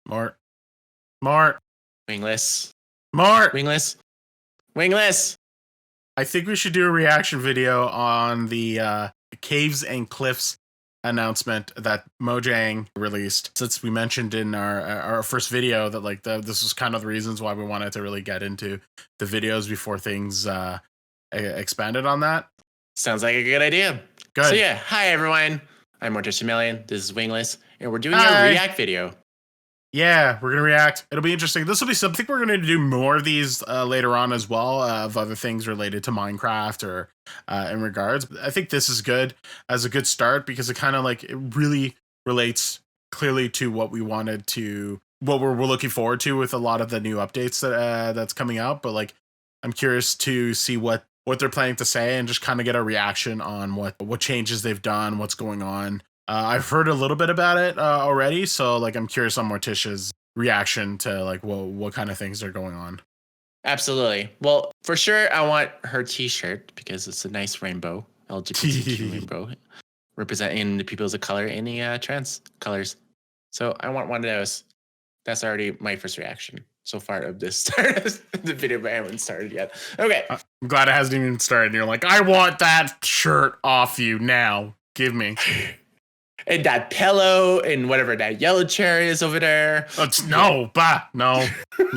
Mort. Mort. Wingless. Mort. Wingless. Wingless. I think we should do a reaction video on the Caves and Cliffs announcement that Mojang released. Since we mentioned in our first video that like this was kind of the reasons why we wanted to really get into the videos before things expanded on that. Sounds like a good idea. Good. So yeah, hi everyone. I'm Morticia and this is Wingless, and we're doing a React video. Yeah, we're going to react. It'll be interesting. This will be something we're going to do more of these later on as well, of other things related to Minecraft or in regards. I think this is good as a good start because it kind of like it really relates clearly to what we wanted to, what we're looking forward to with a lot of the new updates that that's coming out. But like, I'm curious to see what they're planning to say and just kind of get a reaction on what changes they've done, what's going on. I've heard a little bit about it already, so like I'm curious on Morticia's reaction to like what kind of things are going on. Absolutely. Well, for sure, I want her T-shirt because it's a nice rainbow, LGBTQ rainbow, representing the peoples of color in the trans colors. So I want one of those. That's already my first reaction so far of this start of the video, but I haven't started yet. Okay. I'm glad it hasn't even started. And you're like, I want that shirt off you now. Give me. And that pillow and whatever that yellow chair is over there. No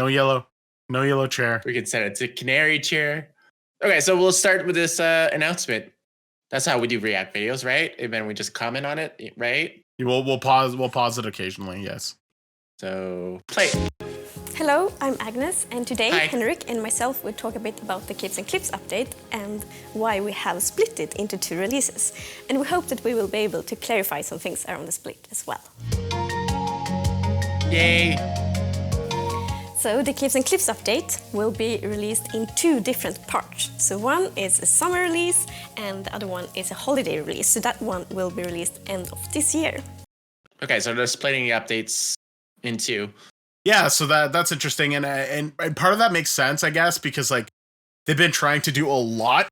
yellow chair. We can set it to canary chair. Okay, so we'll start with this announcement. That's how we do React videos, right? And then we just comment on it, right? We'll pause it occasionally, yes. So play. Hello, I'm Agnes, and today Henrik and myself will talk a bit about the Caves and Cliffs update and why we have split it into 2 releases. And we hope that we will be able to clarify some things around the split as well. Yay! So the Caves and Cliffs update will be released in 2 different parts. So one is a summer release and the other one is a holiday release. So that one will be released end of this year. Okay, so they're splitting the updates in 2. Yeah, so that's interesting, and part of that makes sense, I guess, because like they've been trying to do a lot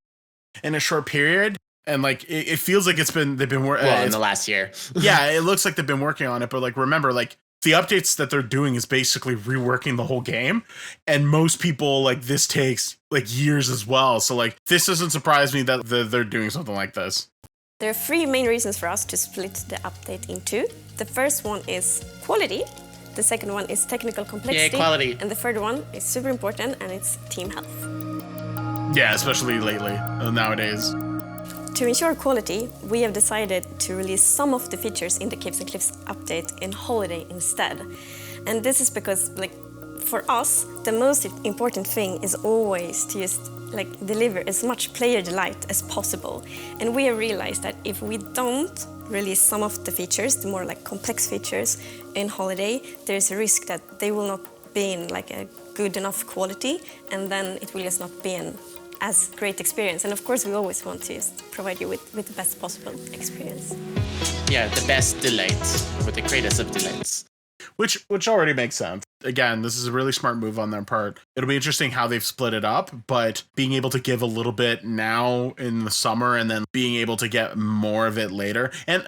in a short period, and like it feels like they've been working in the last year. Yeah, it looks like they've been working on it, but like remember, like the updates that they're doing is basically reworking the whole game, and most people like this takes like years as well. So like this doesn't surprise me that they're doing something like this. There are 3 main reasons for us to split the update in 2. The first one is quality. The second one is technical complexity. Yeah, quality. And the third one is super important, and it's team health. Yeah, especially lately, nowadays. To ensure quality, we have decided to release some of the features in the Caves and Cliffs update in holiday instead. And this is because, like, for us, the most important thing is always to just like deliver as much player delight as possible. And we have realized that if we don't release some of the features, the more like complex features in holiday, there's a risk that they will not be in like a good enough quality, and then it will just not be an as great experience. And of course we always want to just provide you with the best possible experience. Yeah, the best delight with the greatest of delights. Which already makes sense. Again, this is a really smart move on their part. It'll be interesting how they've split it up, but being able to give a little bit now in the summer and then being able to get more of it later. And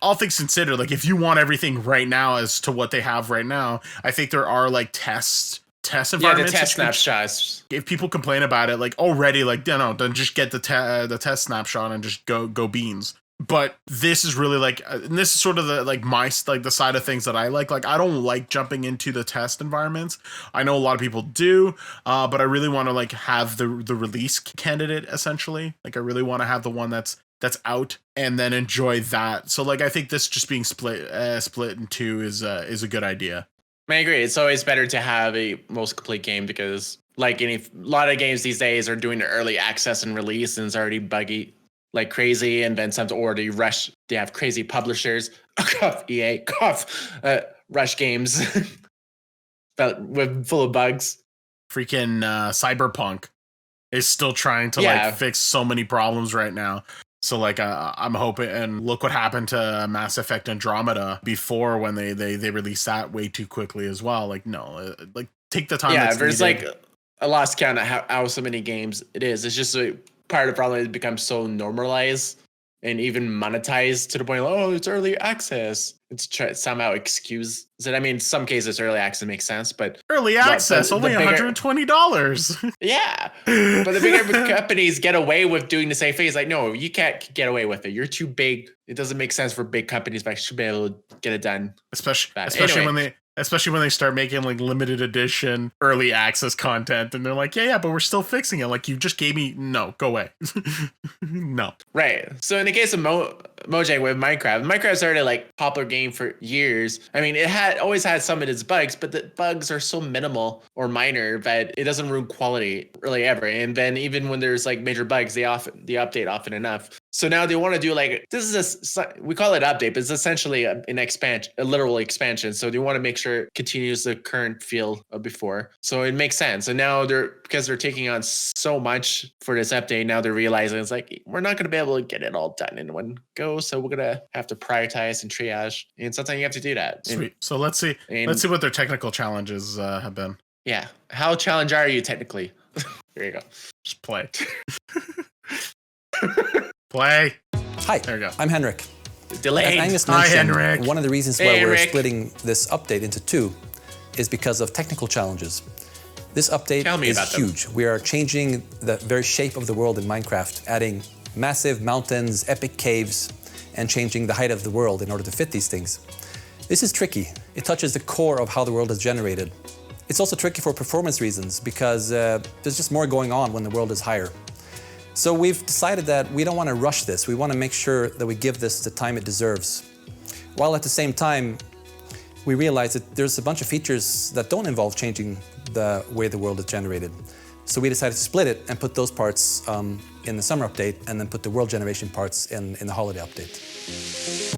all things considered, like if you want everything right now as to what they have right now, I think there are like test environments. Yeah, the test snapshots. If people complain about it, like already, like no, then just get the test snapshot and just go beans. But this is really like, and this is sort of the like the side of things that I like. Like I don't like jumping into the test environments. I know a lot of people do, but I really want to like have the release candidate essentially. Like I really want to have the one that's out and then enjoy that. So like I think this just being split in 2 is a good idea. I agree. It's always better to have a most complete game because like a lot of games these days are doing the early access and release and it's already buggy like crazy, and then sometimes or they have crazy publishers, cough EA, cough rush games full of bugs. Freaking Cyberpunk is still trying to like fix so many problems right now. So like I'm hoping, and look what happened to Mass Effect Andromeda before when they released that way too quickly as well. Like no, like take the time. Yeah, there's like a lost count of how so many games it is. It's just part of the problem is it becomes so normalized and even monetize to the point, oh, it's early access. It's somehow excuse it. I mean, in some cases, early access makes sense, but early access, only $120. yeah. But the bigger companies get away with doing the same thing. It's like, no, you can't get away with it. You're too big. It doesn't make sense for big companies, but I should be able to get it done. Especially when they start making like limited edition early access content, and they're like, yeah, but we're still fixing it. Like, you just gave me no, go away. No. Right. So in the case of Mojang with Minecraft's already like popular game for years. I mean, it always had some of its bugs, but the bugs are so minimal or minor that it doesn't ruin quality really ever. And then even when there's like major bugs, they update often enough. So now they want to do like, we call it update, but it's essentially a literal expansion. So they want to make sure it continues the current feel of before. So it makes sense. And now because they're taking on so much for this update, now they're realizing it's like, we're not going to be able to get it all done in one go. So we're going to have to prioritize and triage. And sometimes you have to do that. Sweet. So let's see what their technical challenges have been. Yeah. How challenged are you technically? There you go. Just play. Play. Hi, there you go. I'm Henrik. Delayed. As Agnes mentioned, Henrik. one of the reasons why we're splitting this update into two is because of technical challenges. This update is huge. We are changing the very shape of the world in Minecraft, adding massive mountains, epic caves, and changing the height of the world in order to fit these things. This is tricky. It touches the core of how the world is generated. It's also tricky for performance reasons because there's just more going on when the world is higher. So we've decided that we don't want to rush this. We want to make sure that we give this the time it deserves. While at the same time, we realize that there's a bunch of features that don't involve changing the way the world is generated. So we decided to split it and put those parts in the summer update and then put the world generation parts in the holiday update.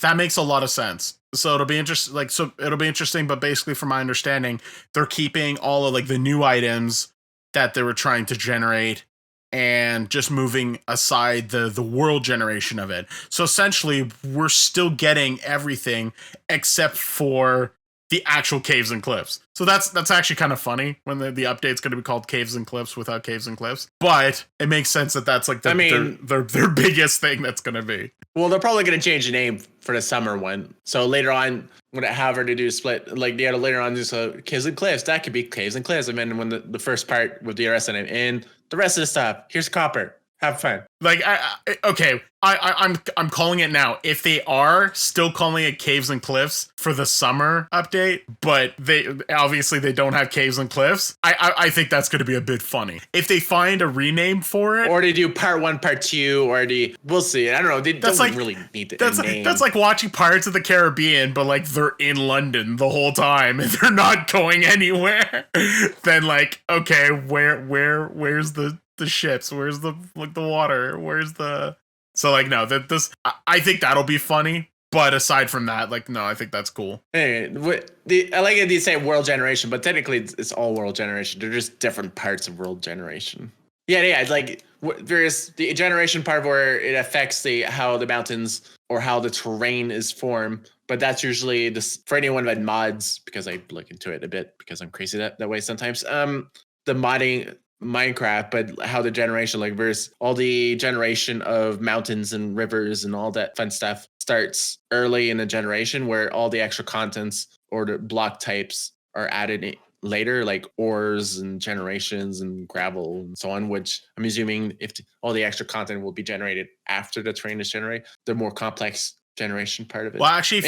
That makes a lot of sense. So it'll be interesting, but basically from my understanding, they're keeping all of like the new items that they were trying to generate and just moving aside the world generation of it. So essentially, we're still getting everything except for the actual caves and cliffs. So that's actually kind of funny when the update's going to be called Caves and Cliffs without Caves and Cliffs. But it makes sense that that's like their biggest thing that's going to be. Well, they're probably going to change the name for the summer one. So later on, when it however to do split, like they had to later on do so Caves and Cliffs, that could be Caves and Cliffs. And then when the first part with the rest of it in, the rest of the stuff, here's copper. Have fun. Like, I'm calling it now. If they are still calling it Caves and Cliffs for the summer update, but they don't have Caves and Cliffs, I think that's going to be a bit funny. If they find a rename for it, or they do part 1, part 2, we'll see. I don't know. They don't really need to name. That's like watching Pirates of the Caribbean, but like they're in London the whole time and they're not going anywhere. Then like, okay, where's the ships? Where's the water? Where's the... So like, no, I think that'll be funny. But aside from that, like, no, I think that's cool. Anyway, I like it. They say world generation, but technically it's all world generation. They're just different parts of world generation. Yeah. Like there's the generation part where it affects how the mountains or how the terrain is formed. But that's usually for anyone that mods, because I look into it a bit because I'm crazy that way sometimes. The modding Minecraft, but how the generation, like versus all the generation of mountains and rivers and all that fun stuff starts early in the generation, where all the extra contents or the block types are added later, like ores and generations and gravel and so on, which I'm assuming if all the extra content will be generated after the terrain is generated, the more complex generation part of it. Well, actually, if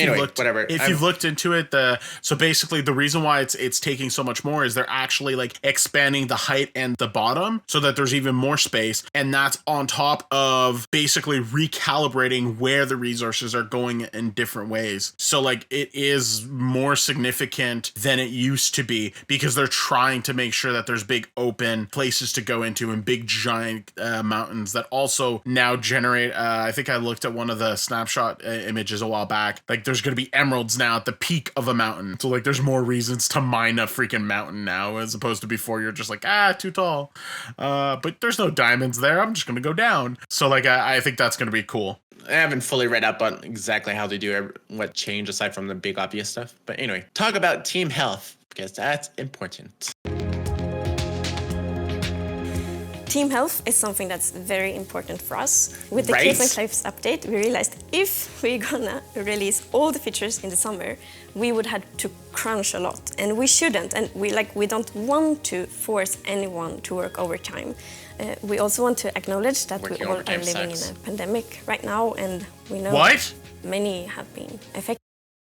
you've looked into it, so basically the reason why it's taking so much more is they're actually like expanding the height and the bottom so that there's even more space, and that's on top of basically recalibrating where the resources are going in different ways. So like it is more significant than it used to be because they're trying to make sure that there's big open places to go into and big giant mountains that also now generate. I think I looked at one of the snapshot images a while back. Like there's going to be emeralds now at the peak of a mountain. So like there's more reasons to mine a freaking mountain now as opposed to before you're just like, too tall. But there's no diamonds there. I'm just going to go down. So like I think that's going to be cool. I haven't fully read up on exactly how they do what change aside from the big obvious stuff. But anyway, talk about team health because that's important. Team health is something that's very important for us. With the Caves and Cliffs update, we realized if we're gonna release all the features in the summer, we would have to crunch a lot, and we shouldn't. And we don't want to force anyone to work overtime. We also want to acknowledge that we all are living in a pandemic right now, and we know many have been affected.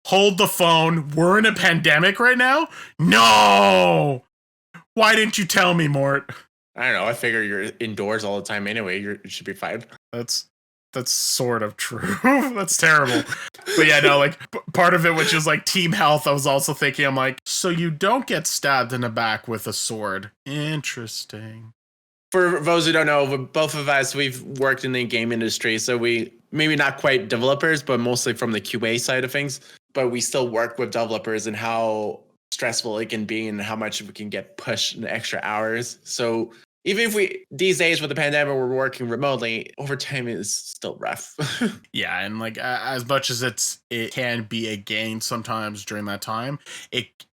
Hold the phone. We're in a pandemic right now? No! Why didn't you tell me, Mort? I don't know. I figure you're indoors all the time anyway. You should be fine. That's sort of true. That's terrible. But yeah, no, like part of it, which is like team health, I was also thinking, I'm like, so you don't get stabbed in the back with a sword. Interesting. For those who don't know, both of us, we've worked in the game industry. So we maybe not quite developers, but mostly from the QA side of things. But we still work with developers and how stressful it can be and how much we can get pushed in extra hours. So even if these days with the pandemic, we're working remotely, overtime is still rough. Yeah, and like as much as it can be a gain sometimes during that time,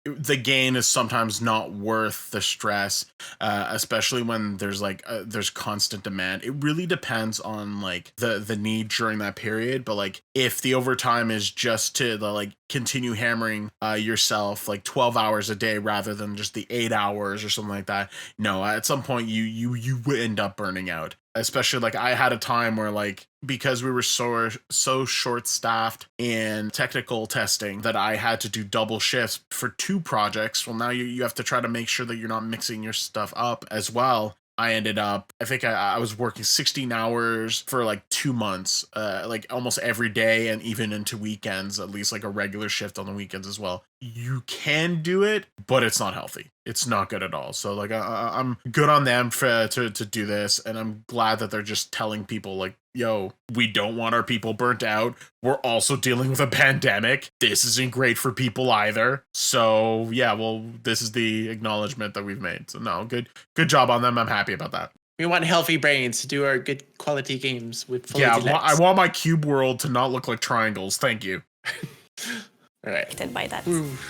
the gain is sometimes not worth the stress, especially when there's constant demand. It really depends on like the need during that period, but like if the overtime is just to like continue hammering yourself like 12 hours a day rather than just the 8 hours or something like that, no, at some point you end up burning out. Especially like I had a time where like because we were so short staffed in technical testing that I had to do double shifts for 2 projects. Well, now you have to try to make sure that you're not mixing your stuff up as well. I ended up, I think I was working 16 hours for like 2 months, like almost every day and even into weekends, at least like a regular shift on the weekends as well. You can do it, but it's not healthy. It's not good at all. So like I'm good on them to do this, and I'm glad that they're just telling people like, yo, we don't want our people burnt out. We're also dealing with a pandemic. This isn't great for people either. So yeah, well, this is the acknowledgement that we've made. So no, good job on them. I'm happy about that. We want healthy brains to do our good quality games with fully I want my cube world to not look like triangles. Thank you. All right. By that.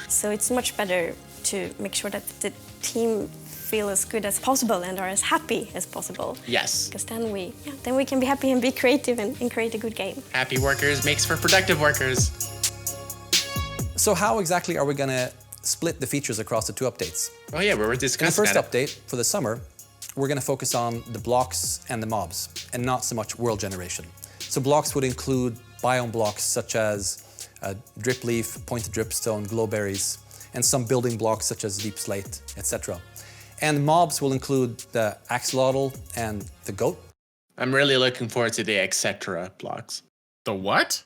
So it's much better to make sure that the team feel as good as possible and are as happy as possible. Yes. Because then we can be happy and be creative and create a good game. Happy workers makes for productive workers. So how exactly are we going to split the features across the 2 updates? Oh yeah, we were discussing In the first update for the summer, we're going to focus on the blocks and the mobs, and not so much world generation. So blocks would include biome blocks such as drip leaf, pointed dripstone, glowberries, and some building blocks such as deep slate, etc. And mobs will include the axolotl and the goat. I'm really looking forward to the etc. blocks. The what?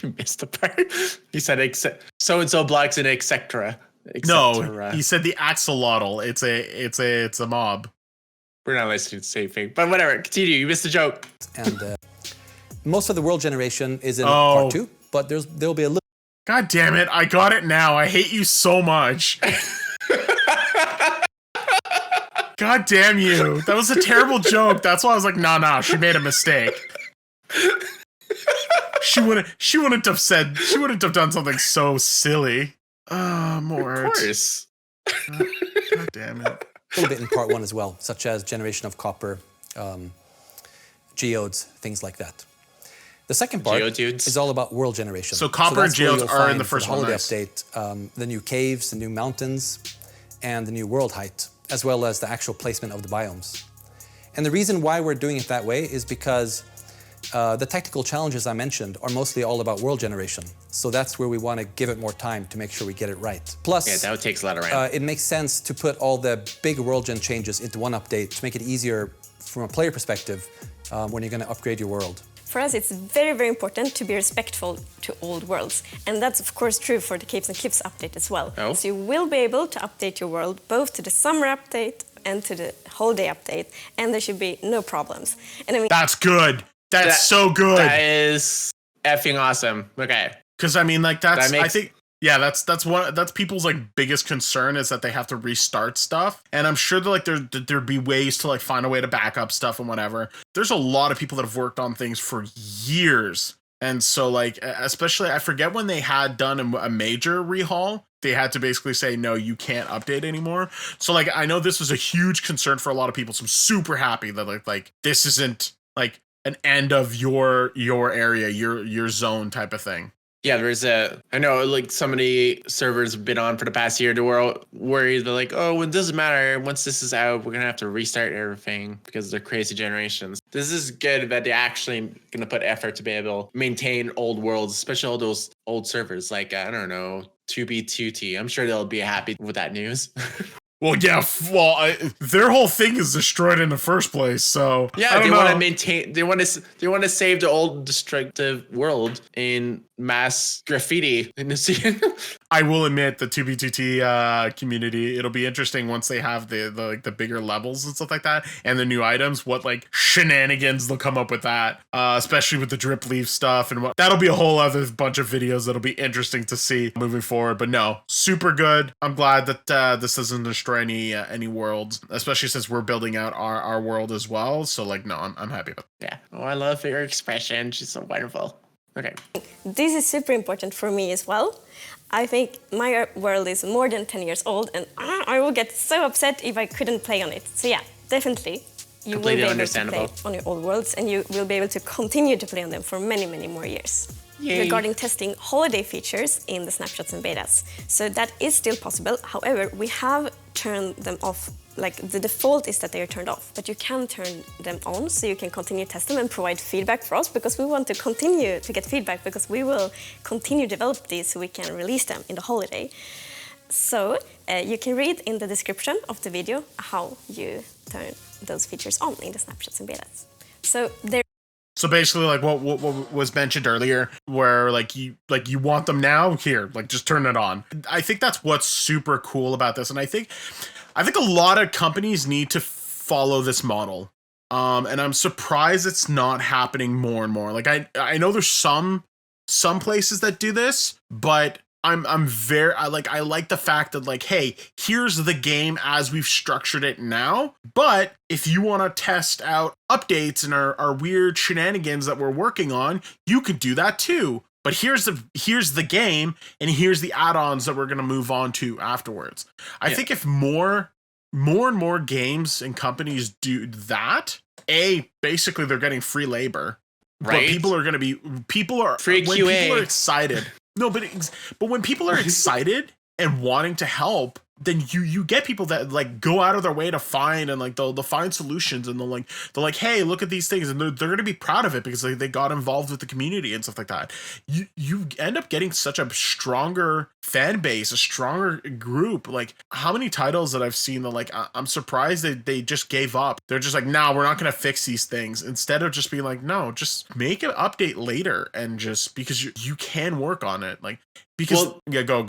You missed the part. He said so-and-so blocks and etc. No, he said the axolotl. It's a mob. We're not listening to the same thing, but whatever. Continue. You missed the joke. And most of the world generation is in part 2, but there'll be a little. God damn it! I got it now. I hate you so much. God damn you! That was a terrible joke. That's why I was like, nah. She made a mistake. She wouldn't have done something so silly. Mort. Of course. God damn it. A little bit in part 1 as well, such as generation of copper, geodes, things like that. The second part is all about world generation. So copper and geodes are in the first one. Holiday update, the new caves, the new mountains, and the new world height, as well as the actual placement of the biomes. And the reason why we're doing it that way is because the technical challenges I mentioned are mostly all about world generation. So that's where we want to give it more time to make sure we get it right. Plus, that takes a lot of RAM. It makes sense to put all the big world gen changes into one update to make it easier from a player perspective when you're going to upgrade your world. For us, it's very, very important to be respectful to old worlds. And that's, of course, true for the Caves and Cliffs update as well. Oh. So you will be able to update your world both to the summer update and to the holiday update, and there should be no problems. And I mean, that's good. That's so good. That is effing awesome. Okay. Because I mean, like I think. Yeah, that's people's like biggest concern is that they have to restart stuff, and I'm sure that like there'd be ways to like find a way to back up stuff and whatever. There's a lot of people that have worked on things for years, And so like, especially, I forget when they had done a major rehaul, they had to basically say, no, you can't update anymore. So like, I know this was a huge concern for a lot of people. So I'm super happy that like this isn't like an end of your area, your zone type of thing. Yeah, I know like so many servers have been on for the past year to were worried. They're like, oh, it doesn't matter. Once this is out, we're going to have to restart everything because they're crazy generations. This is good that they're actually going to put effort to be able to maintain old worlds, especially all those old servers like, I don't know, 2B2T. I'm sure they'll be happy with that news. Well, yeah. Well, their whole thing is destroyed in the first place. So yeah, they want to maintain. They want to save the old destructive world in mass graffiti in the scene. I will admit the 2B2T community. It'll be interesting once they have the bigger levels and stuff like that, and the new items. What like shenanigans they'll come up with that, especially with the drip leaf stuff and what. That'll be a whole other bunch of videos that'll be interesting to see moving forward. But no, super good. I'm glad that this doesn't destroy any worlds, especially since we're building out our world as well. So like, no, I'm happy with it. Yeah. Oh, I love your expression. She's so wonderful. Okay. This is super important for me as well. I think my world is more than 10 years old, and I will get so upset if I couldn't play on it. So yeah, definitely. You will be able to play on your old worlds, and you will be able to continue to play on them for many, many more years. Yay. Regarding testing holiday features in the snapshots and betas. So that is still possible. However, we have turned them off. Like the default is that they are turned off, but you can turn them on so you can continue to test them and provide feedback for us, because we want to continue to get feedback, because we will continue to develop these so we can release them in the holiday. So you can read in the description of the video how you turn those features on in the snapshots and betas. So basically, like what was mentioned earlier, where like you want them now, here, like just turn it on. I think that's what's super cool about this, and I think a lot of companies need to follow this model. And I'm surprised it's not happening more and more. Like I know there's some places that do this, but I like the fact that like, hey, here's the game as we've structured it now. But if you want to test out updates and our weird shenanigans that we're working on, you could do that too. But here's the game, and here's the add-ons that we're gonna move on to afterwards. I think if more and more games and companies do that, basically they're getting free labor. Right. But people are free when QA. People are excited. No, but when people are excited and wanting to help, then you get people that like go out of their way to find, and like they'll find solutions, and they're like, hey, look at these things, and they're going to be proud of it because they got involved with the community and stuff like that. You end up getting such a stronger fan base, a stronger group. Like how many titles that I've seen that like I'm surprised that they just gave up. They're just like, no, we're not going to fix these things, instead of just being like, no, just make an update later, and just because you can work on it, like because yeah, go.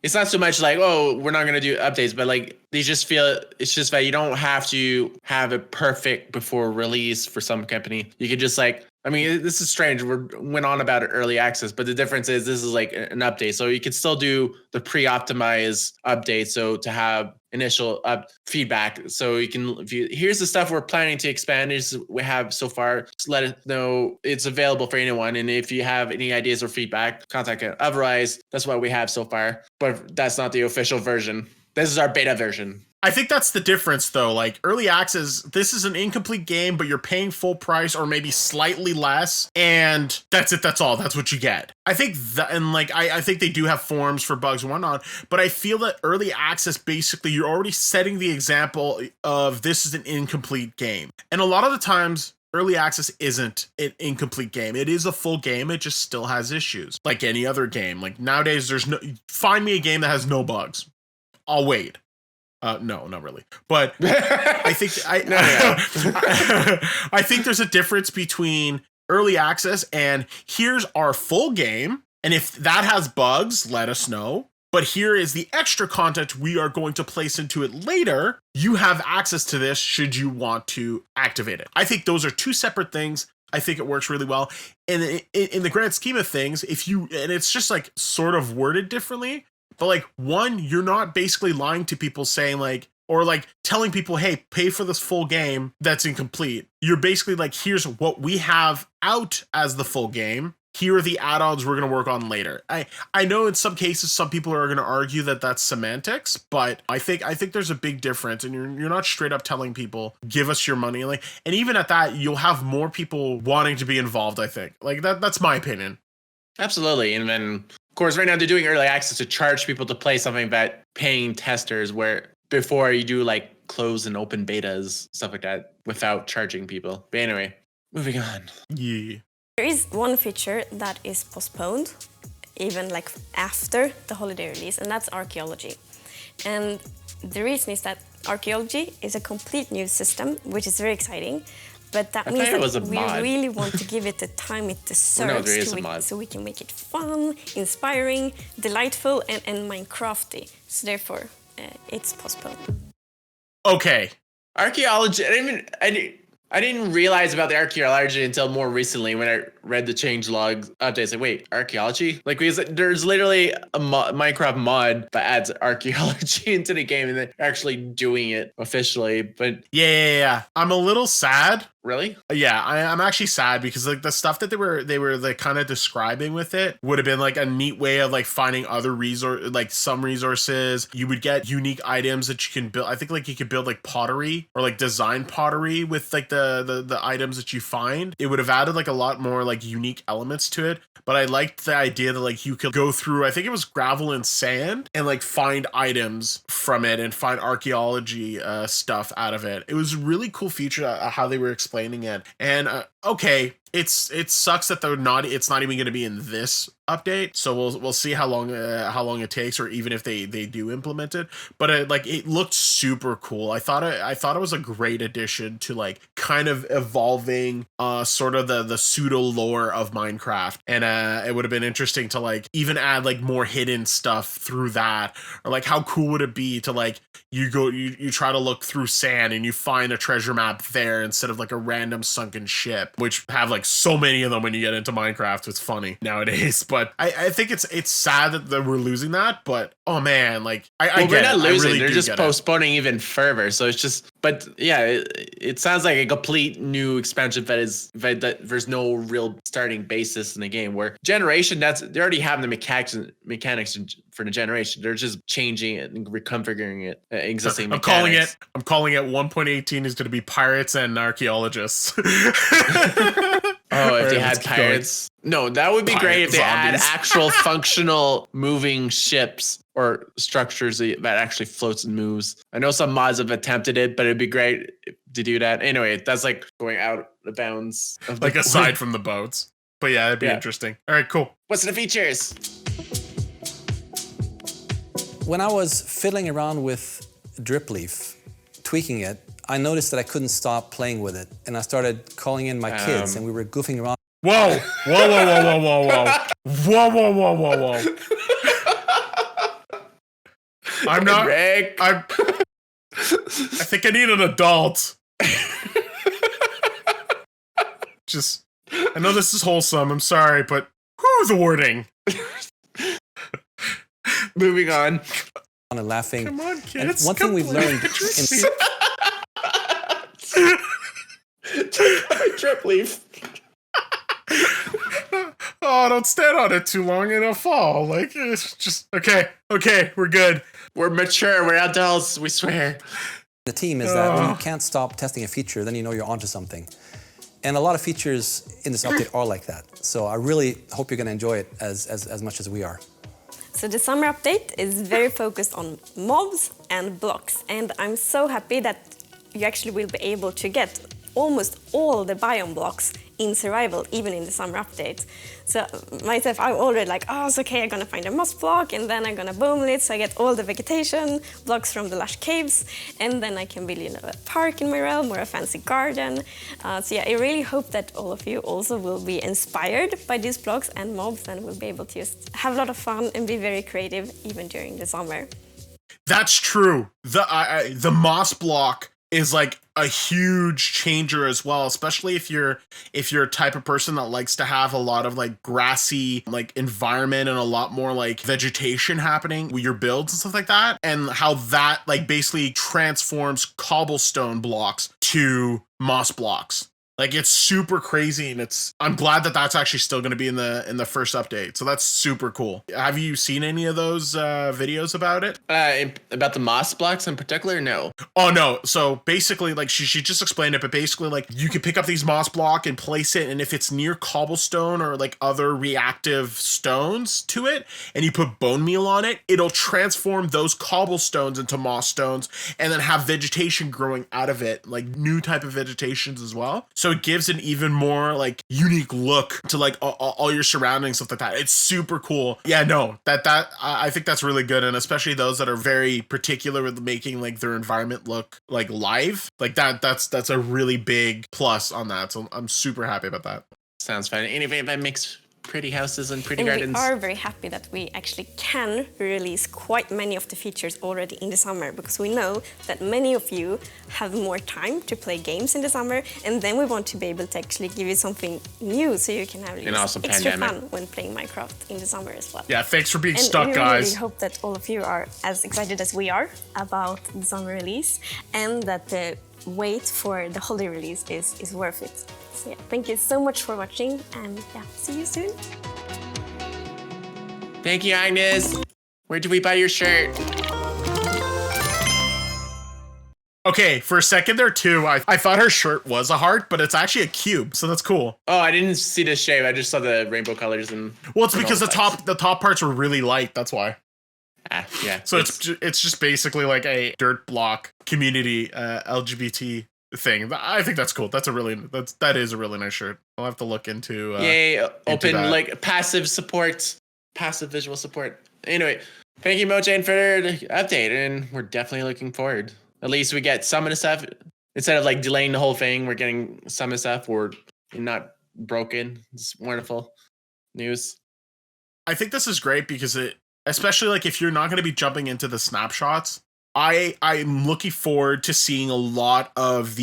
It's not so much like, oh, we're not going to do updates, but like they just feel it's just that you don't have to have it perfect before release for some company. You could just like, I mean, this is strange. We went on about it early access, but the difference is this is like an update. So you could still do the pre-optimized update. So to have initial feedback. So you can, here's the stuff we're planning to expand is we have so far. Just let us know it's available for anyone. And if you have any ideas or feedback, contact it. Otherwise, that's what we have so far. But that's not the official version. This is our beta version. I think that's the difference, though. Like early access, this is an incomplete game, but you're paying full price or maybe slightly less, and that's it. That's all. That's what you get. I think that, and like I think they do have forums for bugs and whatnot, but I feel that early access, basically, you're already setting the example of this is an incomplete game, and a lot of the times, early access isn't an incomplete game. It is a full game. It just still has issues, like any other game. Like nowadays, find me a game that has no bugs. I'll wait. No, not really. But I think I think there's a difference between early access and here's our full game. And if that has bugs, let us know. But here is the extra content we are going to place into it later. You have access to this should you want to activate it. I think those are two separate things. I think it works really well. And in the grand scheme of things, and it's just like sort of worded differently. But like, one, you're not basically lying to people saying like, or like telling people, hey, pay for this full game that's incomplete. You're basically like, here's what we have out as the full game. Here are the add-ons we're going to work on later. I know in some cases some people are going to argue that that's semantics, but I think there's a big difference, and you're not straight up telling people give us your money. Like, and even at that, you'll have more people wanting to be involved. I think like that's my opinion. Absolutely, and then of course right now they're doing early access to charge people to play something that paying testers, where before you do like closed and open betas, stuff like that, without charging people. But anyway, moving on. Yeah. There is one feature that is postponed, even like after the holiday release, and that's archaeology. And the reason is that archaeology is a complete new system, which is very exciting. But that means that we really want to give it the time it deserves so we can make it fun, inspiring, delightful, and Minecrafty. So therefore, it's postponed. Okay. Archaeology. I didn't realize about the archaeology until more recently when I read the changelog updates. Like, wait, archaeology? Like, because there's literally a Minecraft mod that adds archaeology into the game, and they're actually doing it officially. But yeah. I'm a little sad. Really? Yeah, I'm actually sad because like the stuff that they were like kind of describing with it would have been like a neat way of like finding other some resources. You would get unique items that you can build. I think like you could build like pottery or like design pottery with like the items that you find. It would have added like a lot more like unique elements to it. But I liked the idea that like you could go through, I think it was gravel and sand, and like find items from it and find archaeology stuff out of it. It was a really cool feature how they were explaining it. And okay, it sucks that it's not even going to be in this update, so we'll see how long it takes, or even if they do implement it. But it looked super cool. I thought it was a great addition to like kind of evolving sort of the pseudo lore of Minecraft, and it would have been interesting to like even add like more hidden stuff through that. Or like how cool would it be to like you try to look through sand and you find a treasure map there instead of like a random sunken ship, which have like so many of them when you get into Minecraft. It's funny nowadays. But I think it's sad that we're losing that. But oh man, like we're not losing. Really, they're just postponing even further. So it's just, but yeah, it sounds like a complete new expansion that there's no real starting basis in the game. Where generation, they already have the mechanics for the generation. They're just changing it and reconfiguring it. Existing mechanics. I'm calling it 1.18 is going to be pirates and archaeologists. Oh, if they had pirates. No, that would be great if they had actual functional moving ships or structures that actually floats and moves. I know some mods have attempted it, but it'd be great to do that. Anyway, that's like going out of bounds. Like aside from the boats. But yeah, it'd be interesting. All right, cool. What's the features? When I was fiddling around with Drip Leaf, tweaking it, I noticed that I couldn't stop playing with it, and I started calling in my kids, and we were goofing around. Whoa! I'm not. Rick. I think I need an adult. I know this is wholesome. I'm sorry, but the wording. Moving on. And laughing. Come on, kids. And one thing we've learned Drip Leaf. Oh, don't stand on it too long, it'll fall. Like, it's just okay, we're good. We're mature, we're adults, we swear. The team is that when you can't stop testing a feature, then you know you're onto something. And a lot of features in this update are like that. So I really hope you're going to enjoy it as much as we are. So the summer update is very focused on mobs and blocks, and I'm so happy that you actually will be able to get almost all the biome blocks in survival, even in the summer update. So myself, I'm already like, oh, it's okay, I'm gonna find a moss block, and then I'm gonna boom it, so I get all the vegetation blocks from the lush caves, and then I can build, a park in my realm or a fancy garden. So yeah, I really hope that all of you also will be inspired by these blocks and mobs, and will be able to just have a lot of fun and be very creative even during the summer. That's true. The moss block is like a huge changer as well, especially if you're a type of person that likes to have a lot of like grassy like environment and a lot more like vegetation happening with your builds and stuff like that, and how that like basically transforms cobblestone blocks to moss blocks. Like it's super crazy, and I'm glad that that's actually still going to be in the first update. So that's super cool. Have you seen any of those videos about it? About the moss blocks in particular? No. Oh no. So basically, like she just explained it, but basically, like you can pick up these moss block and place it, and if it's near cobblestone or like other reactive stones to it, and you put bone meal on it, it'll transform those cobblestones into moss stones, and then have vegetation growing out of it, like new type of vegetations as well. So it gives an even more like unique look to like all your surroundings, stuff like that. It's super cool. Yeah, no, I think that's really good. And especially those that are very particular with making like their environment look like live, like that's a really big plus on that. So I'm super happy about that. Sounds fun. Anything that makes pretty houses and pretty and gardens. We are very happy that we actually can release quite many of the features already in the summer, because we know that many of you have more time to play games in the summer, and then we want to be able to actually give you something new so you can have extra fun when playing Minecraft in the summer as well. Yeah, thanks for being stuck, guys. We hope that all of you are as excited as we are about the summer release, and that the wait for the holiday release is worth it. So yeah, thank you so much for watching, and yeah, see you soon. Thank you, Agnes. Where do we buy your shirt? Okay, for a second there too, I thought her shirt was a heart, but it's actually a cube, so that's cool. Oh, I didn't see the shape. I just saw the rainbow colors and. Well, it's because the top parts were really light. That's why. Ah, yeah. So it's just basically like a dirt block community LGBT thing. I think that's cool. That is a really nice shirt. I'll have to look into. Yay! Open like passive support, passive visual support. Anyway, thank you, Mojang, for the update, and we're definitely looking forward. At least we get some of the stuff instead of like delaying the whole thing. We're getting some of the stuff. We're not broken. It's wonderful news. I think this is great because especially like if you're not going to be jumping into the snapshots, I'm looking forward to seeing a lot of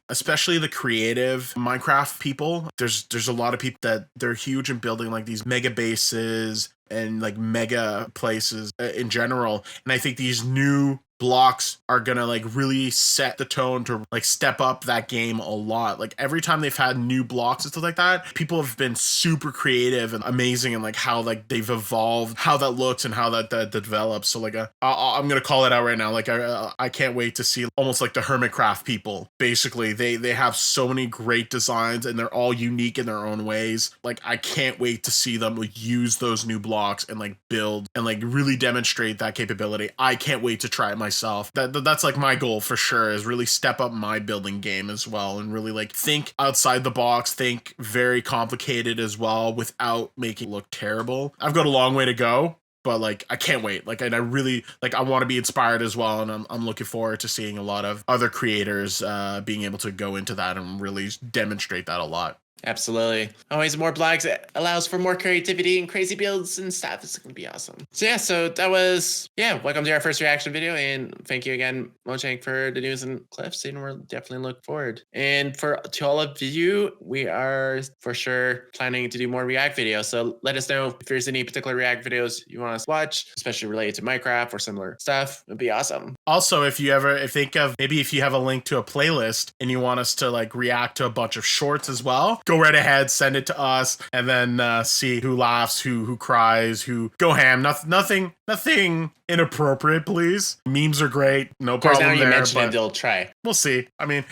especially the creative Minecraft people. There's a lot of people that they're huge in building like these mega bases and like mega places in general. And I think these new blocks are gonna like really set the tone to like step up that game a lot. Like every time they've had new blocks and stuff like that, people have been super creative and amazing, and like how like they've evolved, how that looks and how that develops. So like I'm gonna call it out right now. Like I can't wait to see almost like the Hermitcraft people. Basically, they have so many great designs and they're all unique in their own ways. Like I can't wait to see them like use those new blocks and like build and like really demonstrate that capability. I can't wait to try it myself. That's like my goal for sure, is really step up my building game as well, and really like think outside the box, think very complicated as well without making it look terrible. I've got a long way to go, but like I can't wait. Like, and I really like I want to be inspired as well, and I'm looking forward to seeing a lot of other creators being able to go into that and really demonstrate that a lot. Absolutely. Always more blogs. It allows for more creativity and crazy builds and stuff. It's going to be awesome. So that was, welcome to our first reaction video. And thank you again, Mojang, for the news and clips. And we'll definitely look forward. And to all of you, we are for sure planning to do more React videos. So let us know if there's any particular React videos you want us to watch, especially related to Minecraft or similar stuff. It'd be awesome. Also, if you have a link to a playlist and you want us to like react to a bunch of shorts as well, go right ahead, send it to us, and then see who laughs, who cries, who go ham. Nothing inappropriate, please. Memes are great, no problem now you there. mentioned it, they'll try. We'll see. I mean,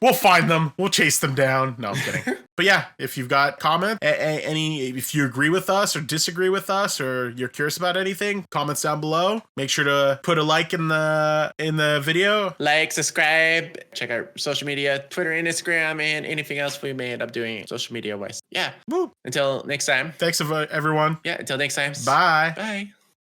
we'll find them. We'll chase them down. No, I'm kidding. But yeah, if you've got comments, if you agree with us or disagree with us, or you're curious about anything, comments down below. Make sure to put a like in the video. Like, subscribe, check out social media, Twitter, and Instagram, and anything else we may end up doing social media wise. Yeah. Woo. Until next time. Thanks everyone. Yeah. Until next time. Bye. Bye.